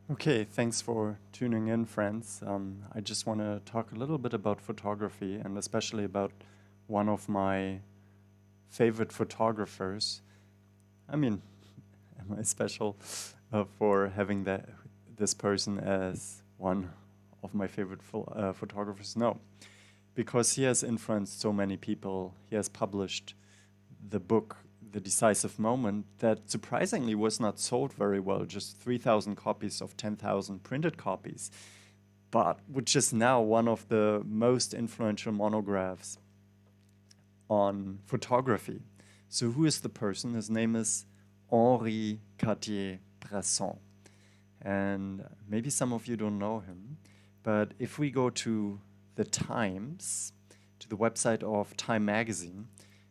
Okay, thanks for tuning in, friends. I just want to talk a little bit about photography and especially about one of my favorite photographers. I mean, am I special for having this person as one of my favorite photographers? No, because he has influenced so many people. He has published the book The Decisive Moment that surprisingly was not sold very well, just 3,000 copies of 10,000 printed copies, but which is now one of the most influential monographs on photography. So who is the person? His name is Henri Cartier-Bresson. And maybe some of you don't know him, but if we go to the Times, to the website of Time magazine,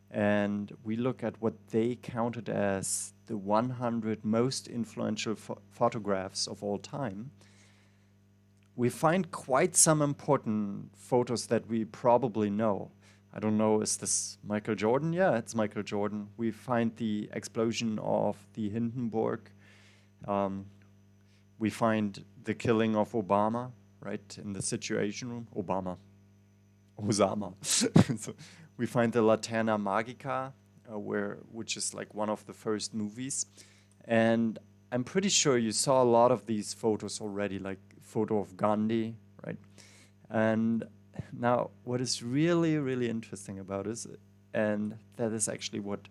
and we look at what they counted as the 100 most influential photographs of all time, we find quite some important photos that we probably know. I don't know, is this Michael Jordan? Yeah, it's Michael Jordan. We find the explosion of the Hindenburg. Um, we find the killing of Obama, right, in the Situation Room. Osama. So we find the Laterna Magica, which is like one of the first movies. And I'm pretty sure you saw a lot of these photos already, like photo of Gandhi, right? And now what is really, really interesting about this, and that is actually what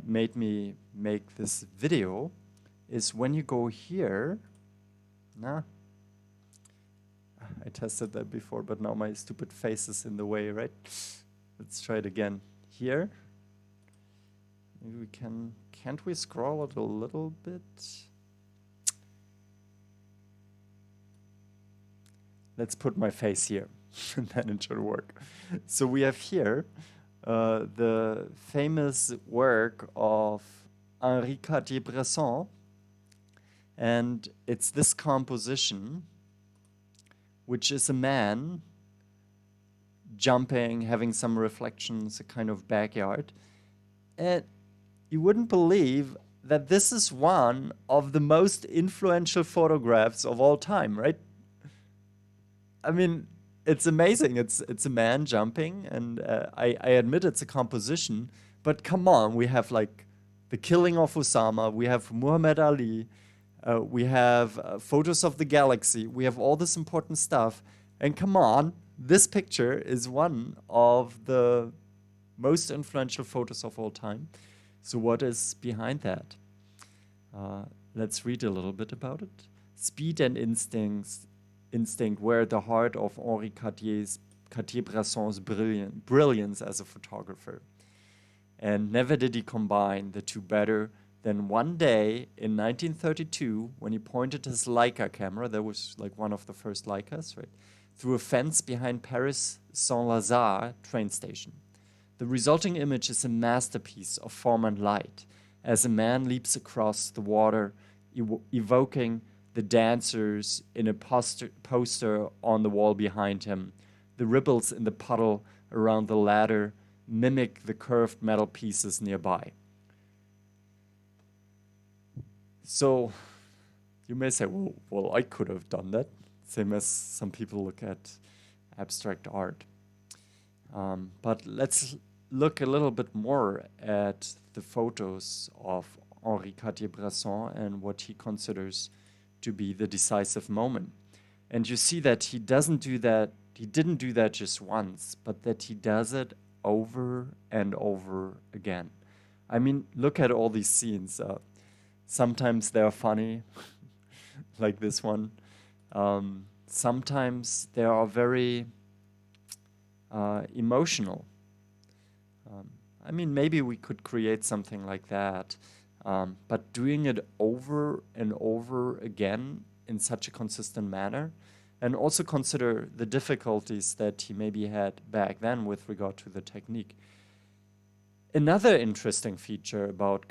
made me make this video, is when you go here, nah, I tested that before, but now my stupid face is in the way, right? Let's try it again. Here, maybe we can't we scroll it a little bit? Let's put my face here, and then it should work. So we have here the famous work of Henri Cartier-Bresson, and it's this composition, which is a man jumping, having some reflections, a kind of backyard. And you wouldn't believe that this is one of the most influential photographs of all time, right? I mean, it's amazing. It's a man jumping, and I admit it's a composition, but come on, we have like the killing of Osama, we have Muhammad Ali, we have photos of the galaxy, we have all this important stuff, and come on, this picture is one of the most influential photos of all time. So what is behind that? Let's read a little bit about it. Speed and instinct were at the heart of Henri Cartier-Bresson's brilliance as a photographer. And never did he combine the two better than one day in 1932 when he pointed his Leica camera, that was like one of the first Leicas, right, through a fence behind Paris Saint-Lazare train station. The resulting image is a masterpiece of form and light, as a man leaps across the water, evoking the dancers in a poster on the wall behind him. The ripples in the puddle around the ladder mimic the curved metal pieces nearby. So you may say, well, I could have done that, same as some people look at abstract art. But let's look a little bit more at the photos of Henri Cartier-Bresson and what he considers to be the decisive moment. And you see that he didn't do that just once, but that he does it over and over again. I mean, look at all these scenes. Sometimes they are funny, like this one. Sometimes they are very emotional. I mean, maybe we could create something like that, but doing it over and over again in such a consistent manner, and also consider the difficulties that he maybe had back then with regard to the technique. Another interesting feature about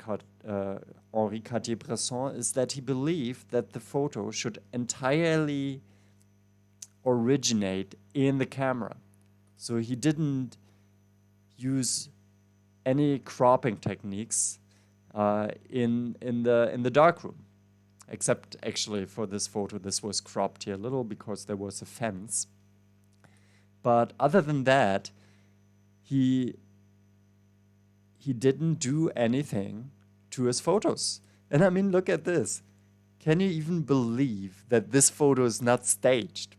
Henri Cartier-Bresson is that he believed that the photo should entirely originate in the camera. So he didn't use any cropping techniques in the darkroom. except actually for this photo, this was cropped here a little because there was a fence. But other than that, he didn't do anything to his photos. And I mean, look at this. Can you even believe that this photo is not staged?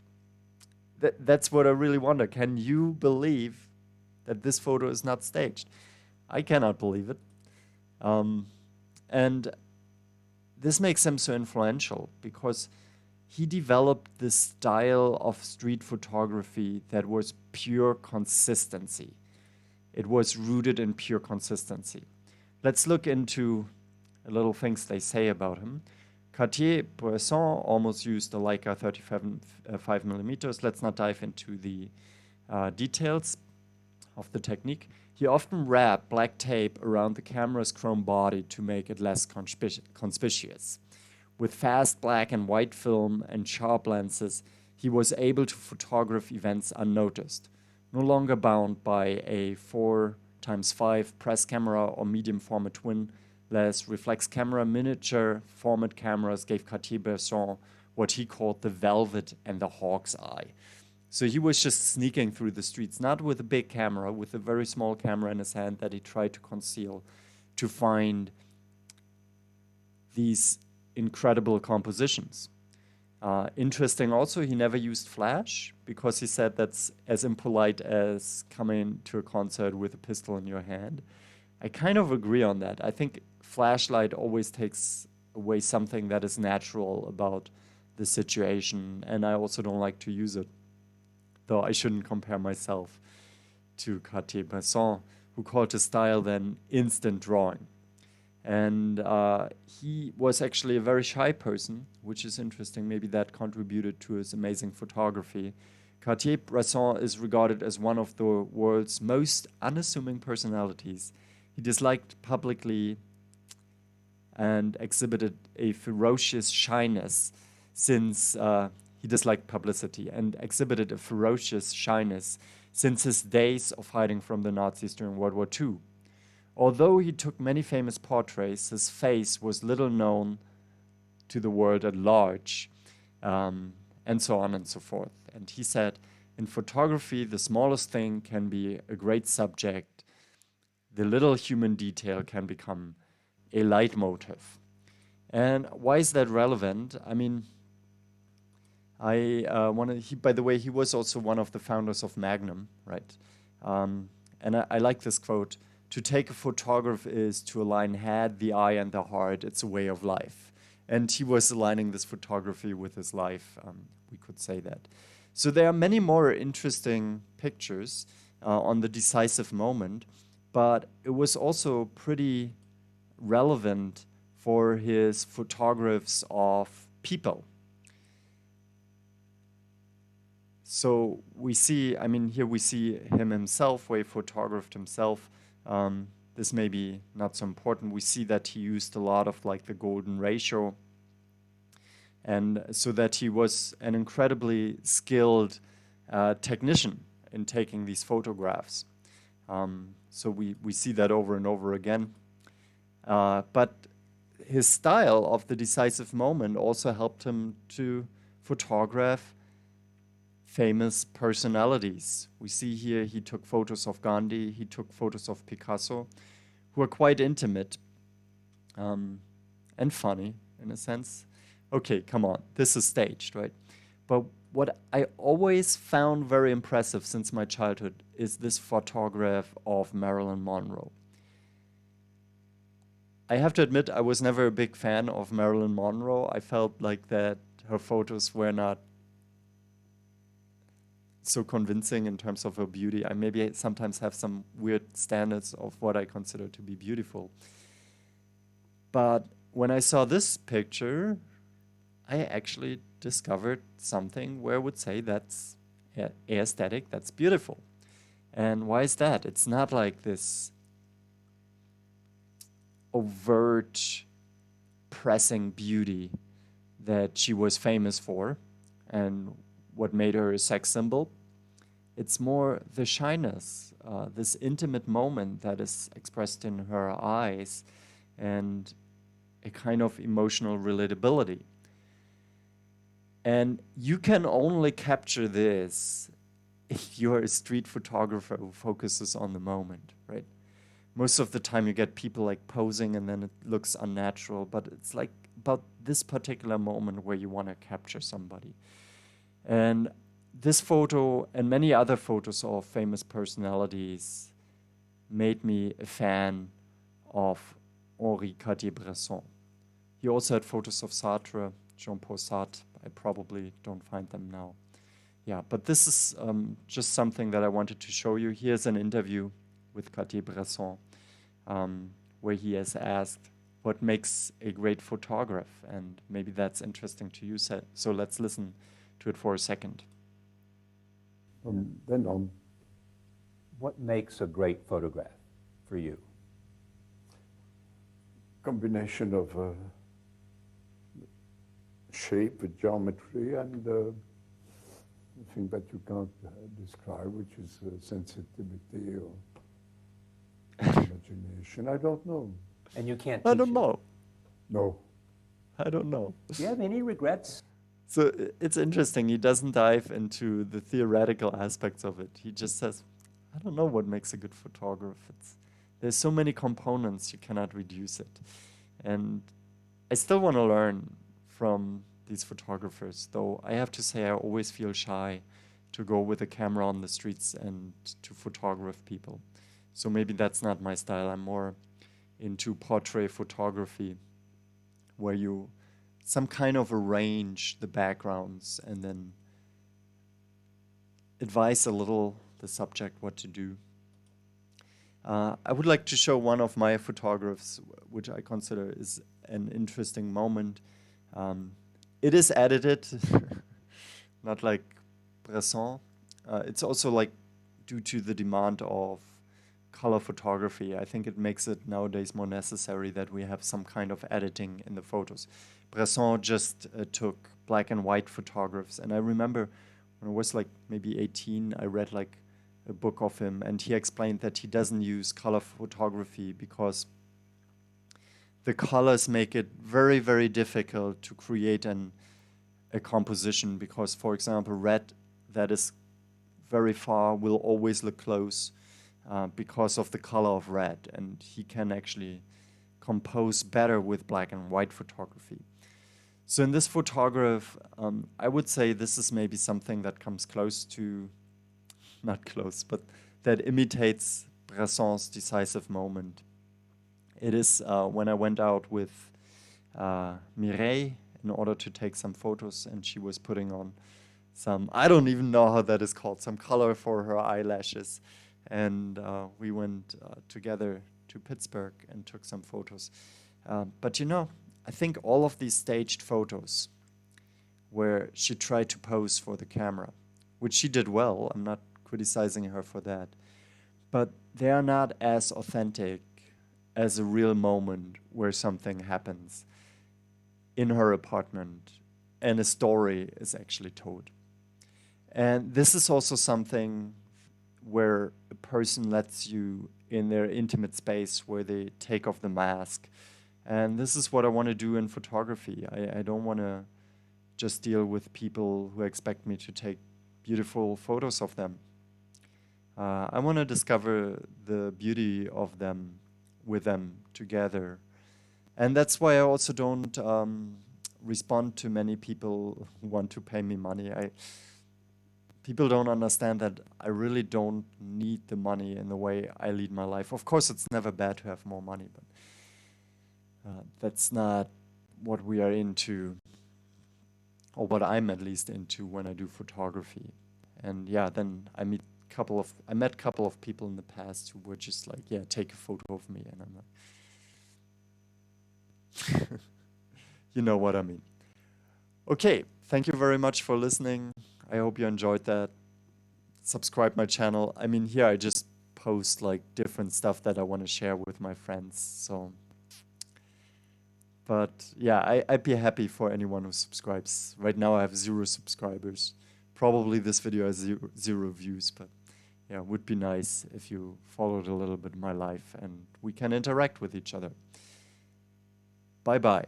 That's what I really wonder. Can you believe that this photo is not staged? I cannot believe it. And this makes him so influential because he developed this style of street photography that was pure consistency. It was rooted in pure consistency. Let's look into a little things they say about him. Cartier-Bresson almost used the Leica 35 millimeters. Let's not dive into the details of the technique. He often wrapped black tape around the camera's chrome body to make it less conspicuous. With fast black and white film and sharp lenses, he was able to photograph events unnoticed, no longer bound by a 4x5 press camera or medium format twin-less reflex camera. Miniature format cameras gave Cartier-Bresson what he called the velvet and the hawk's eye. So he was just sneaking through the streets, not with a big camera, with a very small camera in his hand that he tried to conceal to find these incredible compositions. Interesting also, he never used flash because he said that's as impolite as coming to a concert with a pistol in your hand. I kind of agree on that. I think flashlight always takes away something that is natural about the situation, and I also don't like to use it. Though I shouldn't compare myself to Cartier-Bresson, who called his style then instant drawing. And he was actually a very shy person, which is interesting. Maybe that contributed to his amazing photography. Cartier-Bresson is regarded as one of the world's most unassuming personalities. He disliked publicly and exhibited a ferocious shyness since he disliked publicity and exhibited a ferocious shyness since his days of hiding from the Nazis during World War II. Although he took many famous portraits, his face was little known to the world at large, and so on and so forth. And he said, in photography, the smallest thing can be a great subject. The little human detail can become a leitmotif. And why is that relevant? I mean, by the way, he was also one of the founders of Magnum, right? And I like this quote: to take a photograph is to align head, the eye, and the heart. It's a way of life. And he was aligning this photography with his life, we could say that. So there are many more interesting pictures on the decisive moment, but it was also pretty relevant for his photographs of people. So we see, I mean, here we see him himself, where he photographed himself. This may be not so important. We see that he used a lot of like the golden ratio, and so that he was an incredibly skilled technician in taking these photographs. So we see that over and over again. But his style of the decisive moment also helped him to photograph famous personalities. We see here he took photos of Gandhi, he took photos of Picasso, who are quite intimate and funny in a sense. Okay, come on, this is staged, right? But what I always found very impressive since my childhood is this photograph of Marilyn Monroe. I have to admit, I was never a big fan of Marilyn Monroe. I felt like that her photos were not so convincing in terms of her beauty. I maybe sometimes have some weird standards of what I consider to be beautiful. But when I saw this picture, I actually discovered something where I would say that's aesthetic, that's beautiful. And why is that? It's not like this overt pressing beauty that she was famous for and what made her a sex symbol. It's more the shyness, this intimate moment that is expressed in her eyes. And a kind of emotional relatability. And you can only capture this if you're a street photographer who focuses on the moment, right? Most of the time you get people like posing and then it looks unnatural, but it's like about this particular moment where you want to capture somebody. And this photo and many other photos of famous personalities made me a fan of Henri Cartier-Bresson. He also had photos of Sartre, Jean-Paul Sartre. I probably don't find them now. Yeah, but this is just something that I wanted to show you. Here's an interview with Cartier-Bresson where he has asked what makes a great photograph, and maybe that's interesting to you. So let's listen to it for a second. Then on. What makes a great photograph for you? Combination of shape with geometry and the thing that you can't describe, which is sensitivity or imagination. I don't know. And you can't I teach don't it. know. No. I don't know. Do you have any regrets? So it's interesting. He doesn't dive into the theoretical aspects of it. He just says, I don't know what makes a good photograph. There's so many components, you cannot reduce it. And I still want to learn from these photographers, though I have to say I always feel shy to go with a camera on the streets and to photograph people. So maybe that's not my style. I'm more into portrait photography, where you some kind of arrange the backgrounds and then advise a little the subject what to do. I would like to show one of my photographs, which I consider is an interesting moment. It is edited, not like Bresson. It's also like due to the demand of color photography. I think it makes it nowadays more necessary that we have some kind of editing in the photos. Bresson just took black and white photographs, and I remember when I was like maybe 18, I read like a book of him, and he explained that he doesn't use color photography because the colors make it very, very difficult to create a composition, because, for example, red that is very far will always look close because of the color of red, and he can actually compose better with black and white photography. So in this photograph, I would say this is maybe something that comes close to, not close, but that imitates Bresson's decisive moment. It is when I went out with Mireille in order to take some photos, and she was putting on some, I don't even know how that is called, some color for her eyelashes. And we went together to Pittsburgh and took some photos. But you know, I think all of these staged photos where she tried to pose for the camera, which she did well, I'm not criticizing her for that, but they are not as authentic as a real moment where something happens in her apartment and a story is actually told. And this is also something where a person lets you in their intimate space where they take off the mask. And this is what I want to do in photography. I don't want to just deal with people who expect me to take beautiful photos of them. I want to discover the beauty of them with them together. And that's why I also don't respond to many people who want to pay me money. People don't understand that I really don't need the money in the way I lead my life. Of course, it's never bad to have more money, but that's not what we are into, or what I'm at least into when I do photography. And yeah, then I met a couple of people in the past who were just like, yeah, take a photo of me, and I'm like, you know what I mean. Okay, thank you very much for listening. I hope you enjoyed that. Subscribe my channel. I mean, here I just post like different stuff that I want to share with my friends. So, but yeah, I'd be happy for anyone who subscribes. Right now I have 0 subscribers. Probably this video has zero views, but yeah, it would be nice if you followed a little bit my life and we can interact with each other. Bye-bye.